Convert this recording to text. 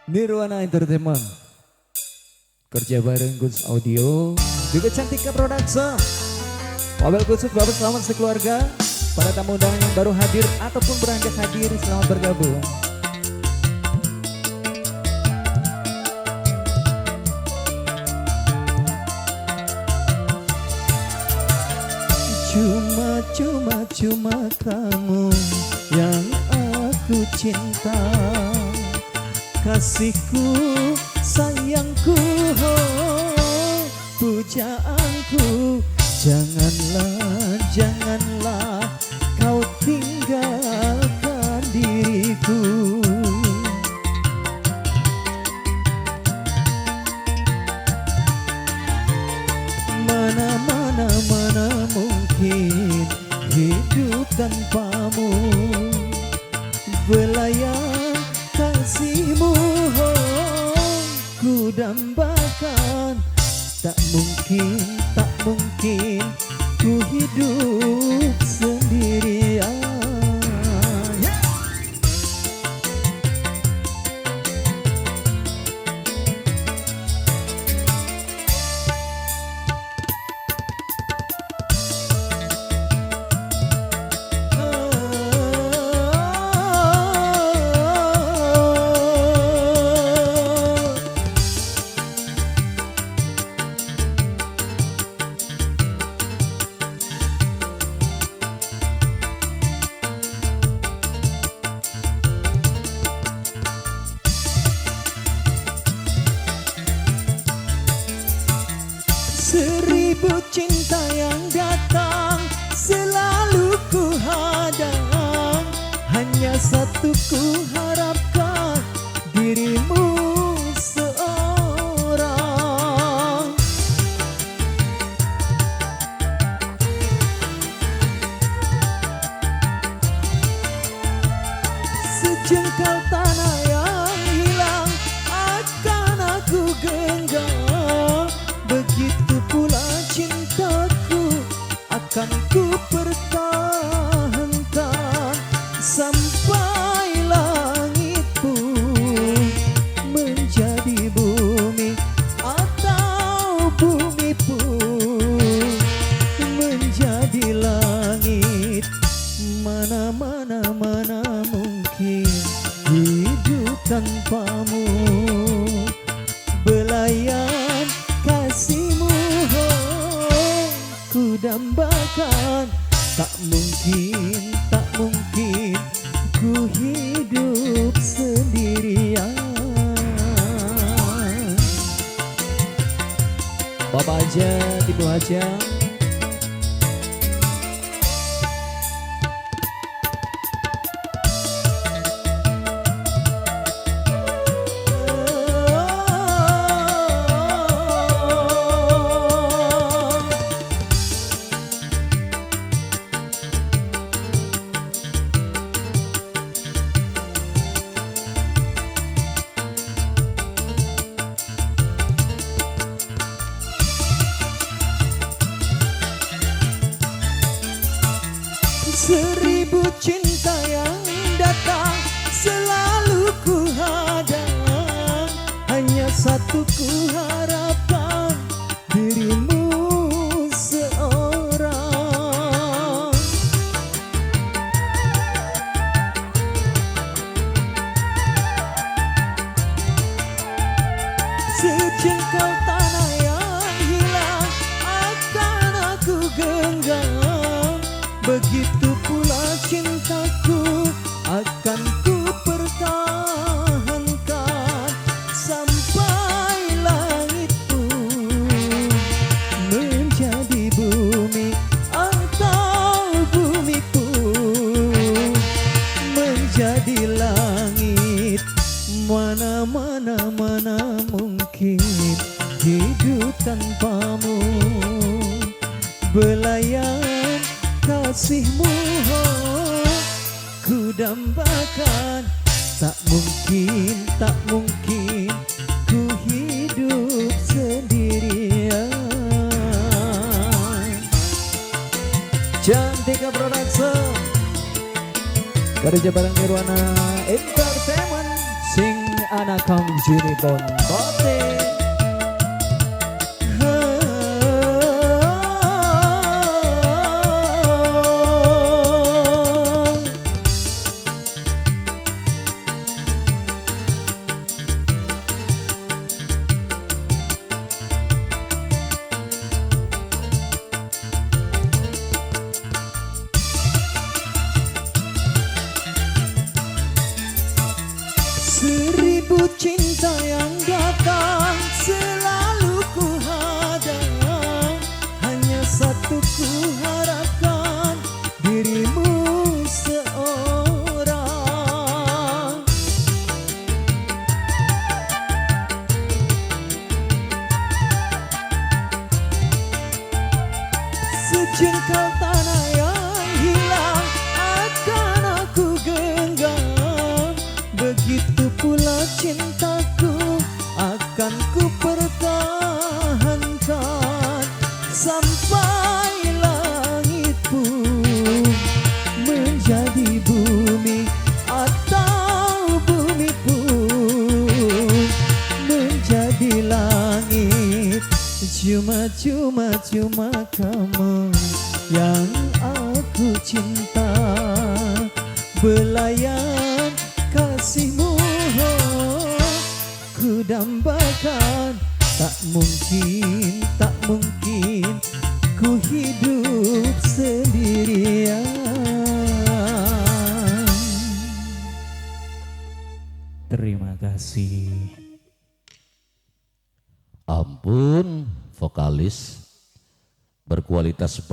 Nirwana Entertainment kerja bareng Gus Audio juga Cantika Production. Mobil khusus Bapak selamat sekeluarga. Para tamu undangan yang baru hadir ataupun berangkat hadir selamat bergabung. Cuma kamu yang aku cinta, kasihku, sayangku, pujaanku. Janganlah kau tinggalkan diriku. Mana mungkin hidup tanpamu, belayan kasihmu ku dambakan. Tak mungkin ku hidup sendirian. Seribu cinta yang datang selalu ku hadang, hanya satu ku harapkan, dirimu seorang. Sejengkal tanah yang hilang akan aku genggam, begitu pula cintaku akan ku pertahankan sampai langit pun menjadi bumi atau bumi pun menjadi langit. Mana mungkin hidup tanpamu, belayan kasihmu ku dambakan. Tak mungkin ku hidup sendirian. Bapak aja, ibu aja. Seribu cinta yang datang selalu ku hadang, hanya satu ku harapkan, dirimu seorang. Sejengkal tanah yang hilang akan aku genggam, begitu pula cintaku akan ku pertahankan sampai langit pun menjadi bumi atau bumi pun menjadi langit. Mana mungkin hidup tanpamu, belayan kasihmu ku dambakan. Tak mungkin ku hidup sendirian. Cantika Production kerja bareng Nirwana Entertainment. Sing anak Kang Juni Bontote. Seribu cinta yang datang selalu ku hadang, hanya satu ku harapkan, dirimu seorang. Sejengkal tanah yang hilang akan aku genggam, begitu pula cintaku akan ku pertahankan sampai langit pun menjadi bumi atau bumi pun menjadi langit. Cuma kamu yang aku cinta, belayan kasihmu ku dambakan. Tak mungkin ku hidup sendirian. Terima kasih. Ampun, vokalis berkualitas